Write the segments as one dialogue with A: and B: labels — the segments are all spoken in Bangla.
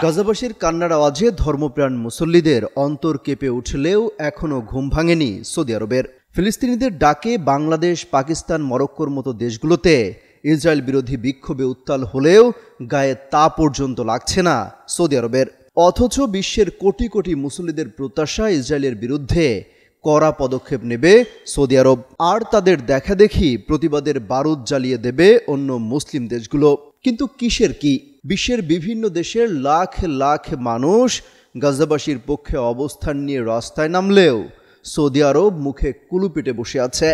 A: গাজাবাসীর কান্নার আওয়াজে ধর্মপ্রাণ মুসল্লিদের অন্তর কেঁপে উঠলেও এখনও ঘুম ভাঙেনি সৌদি আরবের। ফিলিস্তিনিদের ডাকে বাংলাদেশ, পাকিস্তান, মরক্কোর মতো দেশগুলোতে ইসরায়েল বিরোধী বিক্ষোভে উত্তাল হলেও গায়ে তা পর্যন্ত লাগছে না সৌদি আরবের। অথচ বিশ্বের কোটি কোটি মুসল্লিদের প্রত্যাশা ইসরায়েলের বিরুদ্ধে কড়া পদক্ষেপ নেবে সৌদি আরব, আর তাদের দেখাদেখি প্রতিবাদের বারুদ জ্বালিয়ে দেবে অন্য মুসলিম দেশগুলো। কিন্তু কিসের কি? বিশ্বের বিভিন্ন দেশের লাখ লাখ মানুষ গাজাবাসীর পক্ষে অবস্থান নিয়ে রাস্তায় নামলেও সৌদি আরব মুখে কুলুপিটে বসে আছে।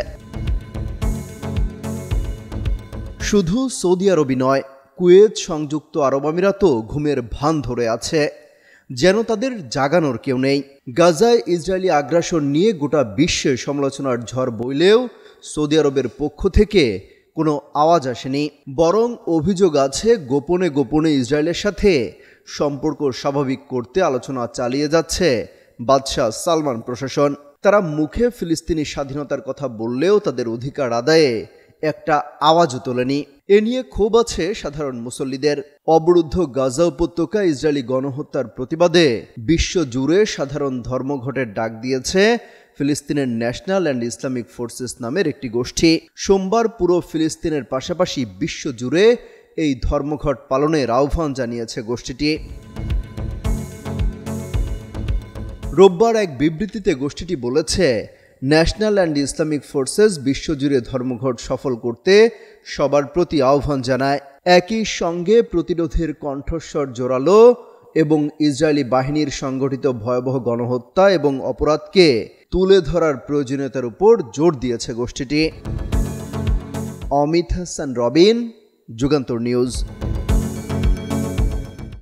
A: শুধু সৌদি আরবই নয়, কুয়েত, সংযুক্ত আরব আমিরাতও ঘুমের ভান ধরে আছে, যেন তাদের জাগানোর কেউ নেই। গাজায় ইসরায়েলি আগ্রাসন নিয়ে গোটা বিশ্বে সমালোচনার ঝড় বইলেও সৌদি আরবের পক্ষ থেকে কোনো আওয়াজ আসেনি। বরং অভিযোগ আছে গোপনে গোপনে ইসরায়েলের সাথে সম্পর্ক স্বাভাবিক করতে আলোচনা চালিয়ে যাচ্ছে বাদশাহ সালমান প্রশাসন। তারা মুখে ফিলিস্তিনি স্বাধীনতার কথা বললেও তাদের অধিকার আদায়ে একটা আওয়াজও তোলেনি। এ নিয়ে ক্ষোভ আছে সাধারণ মুসল্লিদের। অবরুদ্ধ গাজা উপত্যকা ইসরায়েলি গণহত্যার প্রতিবাদে বিশ্বজুড়ে সাধারণ ধর্মঘটের ডাক দিয়েছে ফিলিস্তিনের ন্যাশনাল অ্যান্ড ইসলামিক ফোর্সেস নামের একটি গোষ্ঠী। সোমবার পুরো ফিলিস্তিনের পাশাপাশি বিশ্বজুড়ে এই ধর্মঘট পালনের আহ্বান জানিয়েছে গোষ্ঠীটি। রোববার এক বিবৃতিতে গোষ্ঠীটি বলেছে, ন্যাশনাল অ্যান্ড ইসলামিক ফোর্সেস বিশ্বজুড়ে ধর্মঘট সফল করতে সবার প্রতি আহ্বান জানায়। একই সঙ্গে প্রতিরোধের কণ্ঠস্বর জোরালো এবং ইসরায়েলি বাহিনীর সংগঠিত ভয়াবহ গণহত্যা এবং অপরাধকে তুলে ধরার প্রয়োজনীয়তার উপর জোর দিয়েছে গোষ্ঠীটি। অমিত হাসান রবিন, যুগান্তর নিউজ।